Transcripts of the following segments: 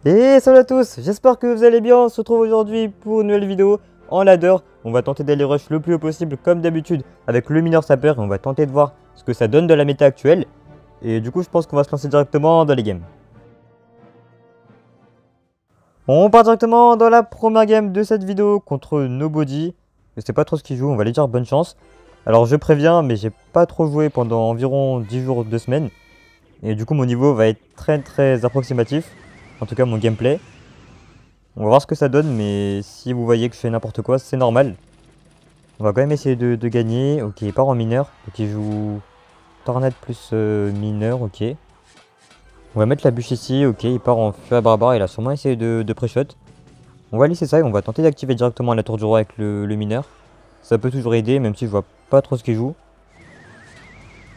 Et salut à tous, j'espère que vous allez bien. On se retrouve aujourd'hui pour une nouvelle vidéo en ladder. On va tenter d'aller rush le plus haut possible comme d'habitude avec le mineur sapeur et on va tenter de voir ce que ça donne de la méta actuelle. Et du coup je pense qu'on va se lancer directement dans les games. On part directement dans la première game de cette vidéo contre Nobody. Je sais pas trop ce qu'il joue, on va lui dire bonne chance. Alors je préviens, mais j'ai pas trop joué pendant environ 10 jours, 2 semaines. Et du coup mon niveau va être très approximatif. En tout cas mon gameplay. On va voir ce que ça donne, mais si vous voyez que je fais n'importe quoi, c'est normal. On va quand même essayer de gagner. Ok, il part en mineur. Donc il joue tornade plus mineur, ok. On va mettre la bûche ici, ok, il part en feu à barbare, il a sûrement essayé de pré-shot. On va laisser ça et on va tenter d'activer directement la tour du roi avec le mineur. Ça peut toujours aider, même si je vois pas trop ce qu'il joue.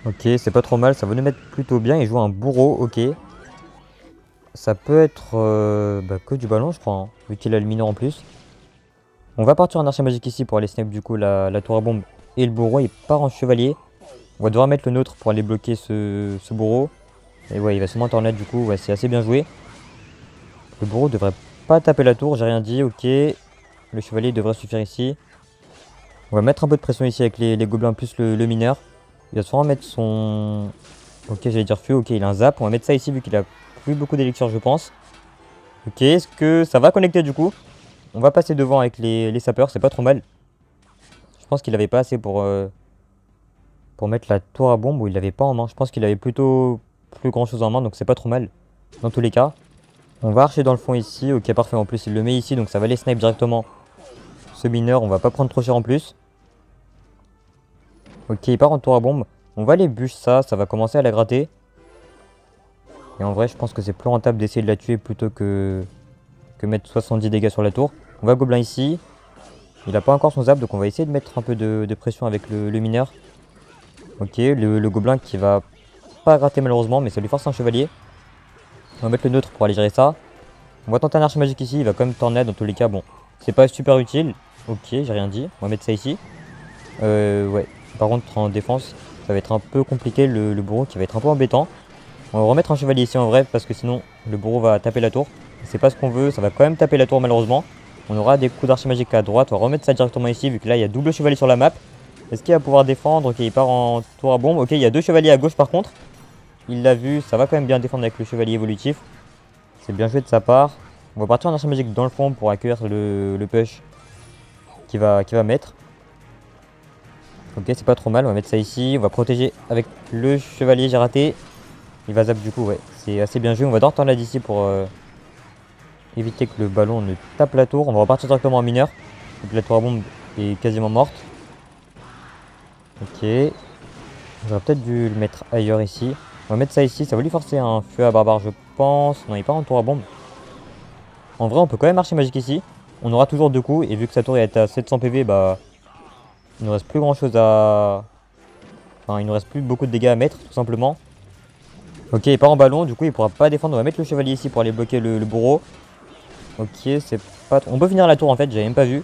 Ok, c'est pas trop mal, ça va nous mettre plutôt bien. Il joue un bourreau, ok. Ça peut être que du ballon, je crois, hein, vu qu'il a le mineur en plus. On va partir en archer magique ici pour aller snipe du coup la tour à bombe et le bourreau. Il part en chevalier. On va devoir mettre le nôtre pour aller bloquer ce bourreau. Et ouais, il va sûrement tornade du coup, ouais, c'est assez bien joué. Le bourreau devrait pas taper la tour, j'ai rien dit, ok. Le chevalier devrait suffire ici. On va mettre un peu de pression ici avec les gobelins plus le mineur. Il va sûrement mettre son... Ok, j'allais dire feu, ok, il a un zap. On va mettre ça ici vu qu'il a plus beaucoup d'élixir, je pense. Ok, est-ce que ça va connecter du coup? On va passer devant avec les sapeurs, c'est pas trop mal. Je pense qu'il avait pas assez pour mettre la tour à bombe, ou il l'avait pas en main. Je pense qu'il avait plutôt plus grand chose en main, donc c'est pas trop mal. Dans tous les cas. On va archer dans le fond ici, ok parfait, en plus il le met ici, donc ça va les snipe directement. Ce mineur, on va pas prendre trop cher en plus. Ok, il part en tour à bombe. On va les bûches ça va commencer à la gratter. Et en vrai, je pense que c'est plus rentable d'essayer de la tuer plutôt que mettre 70 dégâts sur la tour. On va gobelin ici. Il a pas encore son zap, donc on va essayer de mettre un peu de pression avec le mineur. Ok, le gobelin qui va pas gratter malheureusement, mais ça lui force un chevalier. On va mettre le neutre pour aller gérer ça. On va tenter un archer magique ici, il va quand même tornade dans tous les cas. Bon, c'est pas super utile. Ok, j'ai rien dit. On va mettre ça ici. Ouais, par contre en défense, ça va être un peu compliqué. Le bourreau qui va être un peu embêtant. On va remettre un chevalier ici en vrai, parce que sinon le bourreau va taper la tour. C'est pas ce qu'on veut, ça va quand même taper la tour malheureusement. On aura des coups d'archer magique à droite. On va remettre ça directement ici, vu que là il y a double chevalier sur la map. Est-ce qu'il va pouvoir défendre? Ok, il part en tour à bombe. Ok, il y a deux chevaliers à gauche par contre. Il l'a vu, ça va quand même bien défendre avec le chevalier évolutif. C'est bien joué de sa part. On va partir en archer magique dans le fond pour accueillir le push qui va mettre. Ok, c'est pas trop mal, on va mettre ça ici. On va protéger avec le chevalier, j'ai raté. Il va zap du coup, ouais, c'est assez bien joué. On va devoir tornade ici pour éviter que le ballon ne tape la tour. On va repartir directement en mineur. Donc la tour à bombe est quasiment morte. Ok. J'aurais peut-être dû le mettre ailleurs ici. On va mettre ça ici, ça va lui forcer un feu à barbare je pense. Non, il part en tour à bombe. En vrai on peut quand même marcher magique ici. On aura toujours deux coups et vu que sa tour est à 700 PV, bah il ne reste plus grand chose à... Enfin il ne reste plus beaucoup de dégâts à mettre tout simplement. Ok, il part en ballon, du coup il pourra pas défendre. On va mettre le chevalier ici pour aller bloquer le bourreau. Ok, c'est pas... On peut finir la tour en fait, j'avais même pas vu.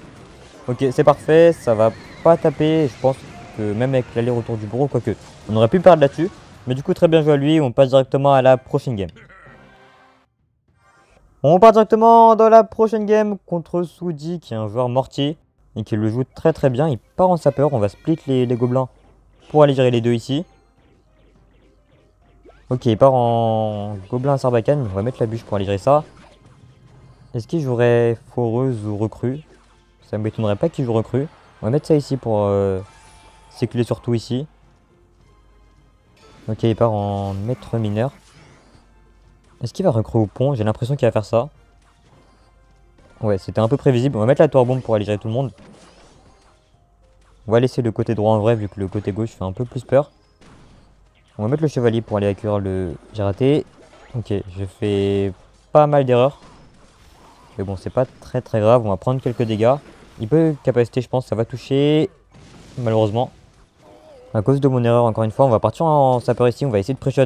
Ok, c'est parfait, ça va pas taper. Je pense que même avec l'aller-retour du bourreau, quoique, on aurait pu perdre là-dessus. Mais du coup, très bien joué à lui. On passe directement à la prochaine game. On part directement dans la prochaine game contre Soudi, qui est un joueur mortier et qui le joue très bien. Il part en sapeur. On va split les gobelins pour aller gérer les deux ici. Ok, il part en gobelin à sarbacane. On va mettre la bûche pour aller gérer ça. Est-ce qu'il jouerait foreuse ou recrue? Ça ne m'étonnerait pas qu'il joue recrue. On va mettre ça ici pour séculer surtout ici. Ok, il part en maître mineur. Est-ce qu'il va recrue au pont? J'ai l'impression qu'il va faire ça. Ouais, c'était un peu prévisible. On va mettre la tour à bombe pour aller gérer tout le monde. On va laisser le côté droit en vrai, vu que le côté gauche fait un peu plus peur. On va mettre le chevalier pour aller accueillir le... J'ai raté. Ok, je fais pas mal d'erreurs. Mais bon, c'est pas très grave. On va prendre quelques dégâts. Il peut capacité, je pense, ça va toucher. Malheureusement. À cause de mon erreur, encore une fois, on va partir en sapeur ici. On va essayer de pré-shot.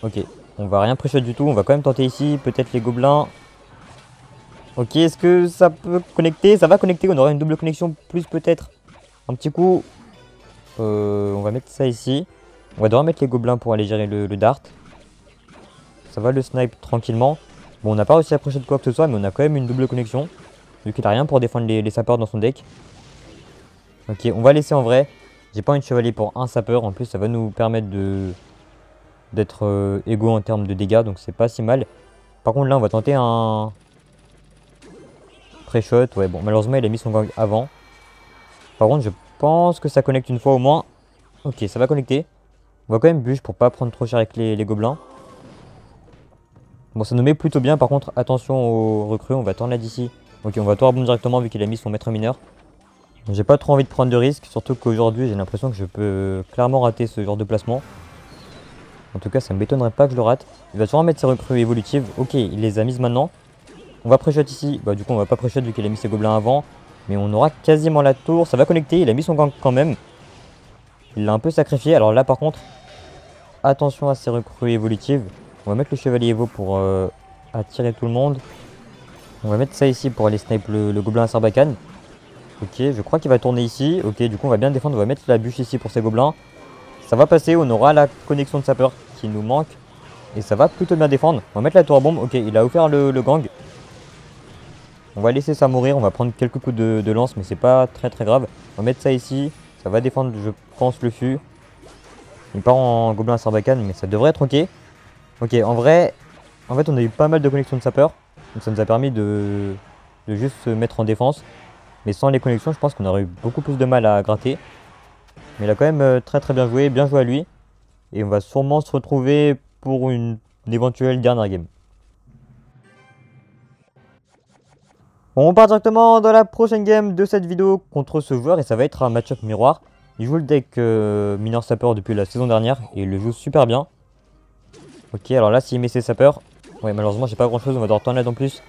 Ok, on va rien pré-shot du tout. On va quand même tenter ici. Peut-être les gobelins. Ok, est-ce que ça peut connecter? Ça va connecter. On aura une double connexion plus peut-être. Un petit coup. On va mettre ça ici. On va devoir mettre les gobelins pour aller gérer le dart. Ça va le snipe tranquillement. Bon, on n'a pas réussi à approcher de quoi que ce soit, mais on a quand même une double connexion. Vu qu'il a rien pour défendre les sapeurs dans son deck. Ok, on va laisser en vrai. J'ai pas une chevalier pour un sapeur. En plus, ça va nous permettre d'être égaux en termes de dégâts. Donc c'est pas si mal. Par contre, là, on va tenter un pré-shot. Ouais, bon, malheureusement, il a mis son gang avant. Par contre, je pense que ça connecte une fois au moins. Ok, ça va connecter. On va quand même bûche pour pas prendre trop cher avec les gobelins. Bon, ça nous met plutôt bien. Par contre, attention aux recrues. On va tendre là d'ici. Ok, on va tout rebondir directement vu qu'il a mis son maître mineur. J'ai pas trop envie de prendre de risques. Surtout qu'aujourd'hui, j'ai l'impression que je peux clairement rater ce genre de placement. En tout cas, ça ne m'étonnerait pas que je le rate. Il va sûrement mettre ses recrues évolutives. Ok, il les a mises maintenant. On va pré-shot ici. Bah, du coup, on va pas pré-shot vu qu'il a mis ses gobelins avant. Mais on aura quasiment la tour. Ça va connecter. Il a mis son gang quand même. Il l'a un peu sacrifié. Alors là, par contre, attention à ses recrues évolutives. On va mettre le chevalier Evo pour attirer tout le monde. On va mettre ça ici pour aller snipe le gobelin à Sarbacane. Ok, je crois qu'il va tourner ici. Ok, du coup, on va bien défendre. On va mettre la bûche ici pour ces gobelins. Ça va passer. On aura la connexion de sapeur qui nous manque. Et ça va plutôt bien défendre. On va mettre la tour à bombe. Ok, il a offert le gang. On va laisser ça mourir. On va prendre quelques coups de lance, mais c'est pas très grave. On va mettre ça ici. Ça va défendre, je pense, le fût. Il part en gobelin à Sarbacane, mais ça devrait être ok. Ok, en vrai, on a eu pas mal de connexions de sapeurs. Donc ça nous a permis de juste se mettre en défense. Mais sans les connexions, je pense qu'on aurait eu beaucoup plus de mal à gratter. Mais il a quand même très bien joué à lui. Et on va sûrement se retrouver pour une éventuelle dernière game. Bon, on part directement dans la prochaine game de cette vidéo contre ce joueur et ça va être un match-up miroir. Il joue le deck mineur sapeur depuis la saison dernière et il le joue super bien. Ok, alors là, s'il met ses sapeurs, ouais, malheureusement, j'ai pas grand-chose. On va devoir tornade en plus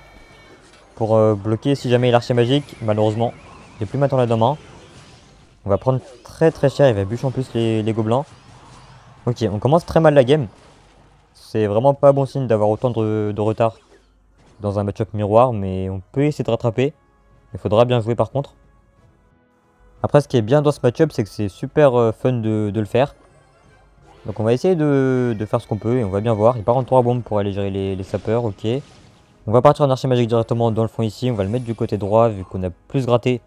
pour bloquer si jamais il archer magique. Malheureusement, j'ai plus ma tornade en main. On va prendre très cher. Il va bûcher en plus les gobelins. Ok, on commence très mal la game. C'est vraiment pas bon signe d'avoir autant de retard dans un match-up miroir, mais on peut essayer de rattraper. Il faudra bien jouer par contre. Après, ce qui est bien dans ce match-up, c'est que c'est super fun de le faire. Donc on va essayer de faire ce qu'on peut et on va bien voir. Il part en 3 bombes pour aller gérer les sapeurs, ok. On va partir en archer magique directement dans le fond ici. On va le mettre du côté droit vu qu'on a plus gratté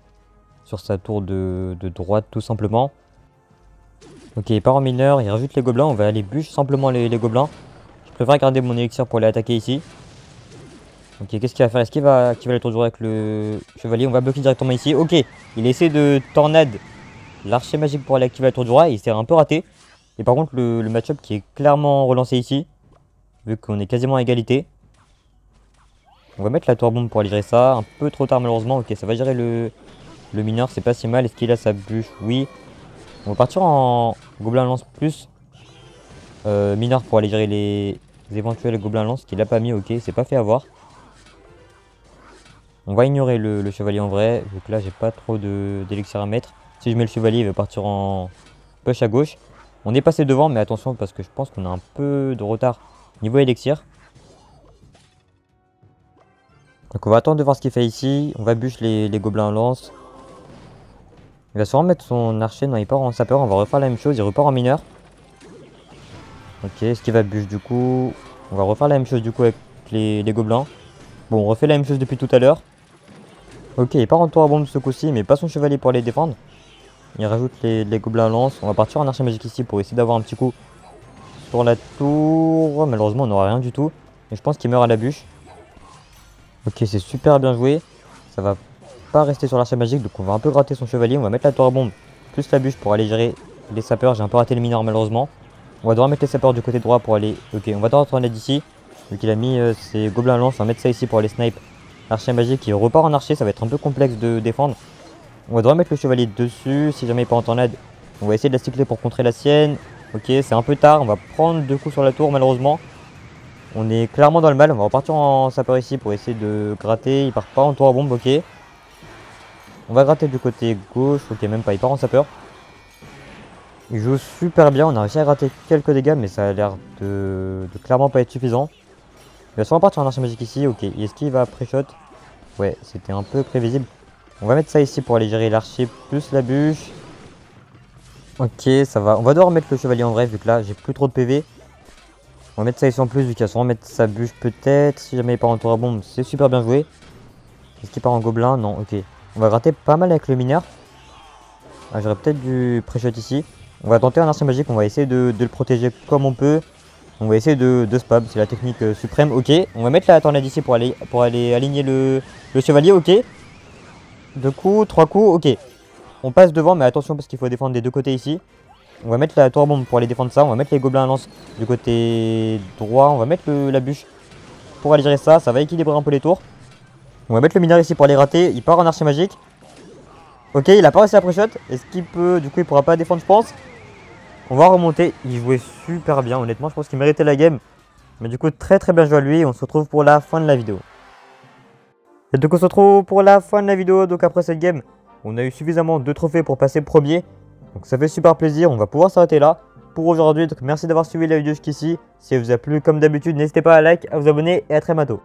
sur sa tour de droite tout simplement. Ok, il part en mineur, il rajoute les gobelins. On va aller bûche simplement les gobelins. Je préfère garder mon élixir pour aller attaquer ici. Ok, qu'est-ce qu'il va faire? Est-ce qu'il va activer le tour de jour avec le chevalier? On va bloquer directement ici. Ok, il essaie de tornade l'archer magique pour aller activer la tour du roi. Et il s'est un peu raté. Et par contre, le match-up qui est clairement relancé ici, vu qu'on est quasiment à égalité. On va mettre la tour bombe pour aller gérer ça. Un peu trop tard malheureusement. Ok, ça va gérer le mineur, c'est pas si mal. Est-ce qu'il a sa bûche? Oui. On va partir en gobelin lance plus mineur pour aller gérer les éventuels gobelins lance qu'il a pas mis. Ok, c'est pas fait avoir. On va ignorer le chevalier en vrai, vu que là j'ai pas trop d'élixir à mettre. Si je mets le chevalier, il va partir en push à gauche. On est passé devant, mais attention parce que je pense qu'on a un peu de retard niveau élixir. Donc on va attendre de voir ce qu'il fait ici. On va bûcher les gobelins lance. Il va sûrement mettre son archer. Non, il part en sapeur. On va refaire la même chose. Il repart en mineur. Ok, est-ce qu'il va bûcher du coup? On va refaire la même chose du coup avec les gobelins. Bon, on refait la même chose depuis tout à l'heure. Ok, il part en tour à bombe ce coup-ci, mais pas son chevalier pour les défendre. Il rajoute les gobelins lance. On va partir en archer magique ici pour essayer d'avoir un petit coup sur la tour. Malheureusement, on n'aura rien du tout. Mais je pense qu'il meurt à la bûche. Ok, c'est super bien joué. Ça va pas rester sur l'archer magique, donc on va un peu gratter son chevalier. On va mettre la tour à bombe plus la bûche pour aller gérer les sapeurs. J'ai un peu raté le mineur malheureusement. On va devoir mettre les sapeurs du côté droit pour aller... Ok, on va devoir retourner d'ici. Vu qu'il a mis ses gobelins lance, on va mettre ça ici pour aller snipe l'archer magique. Il repart en archer, ça va être un peu complexe de défendre. On va devoir mettre le chevalier dessus. Si jamais il part en tornade, on va essayer de la cycler pour contrer la sienne. Ok, c'est un peu tard. On va prendre 2 coups sur la tour malheureusement. On est clairement dans le mal. On va repartir en sapeur ici pour essayer de gratter. Il part pas en tour à bombe, ok. On va gratter du côté gauche. Ok, même pas, il part en sapeur. Il joue super bien. On a réussi à gratter quelques dégâts, mais ça a l'air de clairement pas être suffisant. Il va sûrement partir en archer magique ici. Ok, est-ce qu'il va pré-shot? Ouais, c'était un peu prévisible. On va mettre ça ici pour aller gérer l'archer plus la bûche. Ok, ça va. On va devoir mettre le chevalier en vrai vu que là j'ai plus trop de PV. On va mettre ça ici en plus vu qu'il va sûrement mettre sa bûche peut-être. Si jamais il part en tour à bombe, c'est super bien joué. Est-ce qu'il part en gobelin? Non, ok. On va gratter pas mal avec le mineur. Ah, j'aurais peut-être dû pré-shot ici. On va tenter un archer magique, on va essayer de le protéger comme on peut. On va essayer de spam, c'est la technique suprême. Ok, on va mettre la tornade ici pour aller aligner le chevalier, ok. 2 coups, 3 coups, ok. On passe devant, mais attention parce qu'il faut défendre des deux côtés ici. On va mettre la tour bombe pour aller défendre ça. On va mettre les gobelins à lance du côté droit. On va mettre la bûche pour aller gérer ça. Ça va équilibrer un peu les tours. On va mettre le mineur ici pour aller rater. Il part en archer magique. Ok, il a pas réussi à pré-shot. Est-ce qu'il peut... Du coup, il pourra pas défendre, je pense. On va remonter. Il jouait super bien, honnêtement. Je pense qu'il méritait la game. Mais du coup, très bien joué à lui. On se retrouve pour la fin de la vidéo. Et donc, on se retrouve pour la fin de la vidéo. Donc, après cette game, on a eu suffisamment de trophées pour passer premier. Donc, ça fait super plaisir. On va pouvoir s'arrêter là pour aujourd'hui. Donc, merci d'avoir suivi la vidéo jusqu'ici. Si elle vous a plu, comme d'habitude, n'hésitez pas à like, à vous abonner et à très bientôt.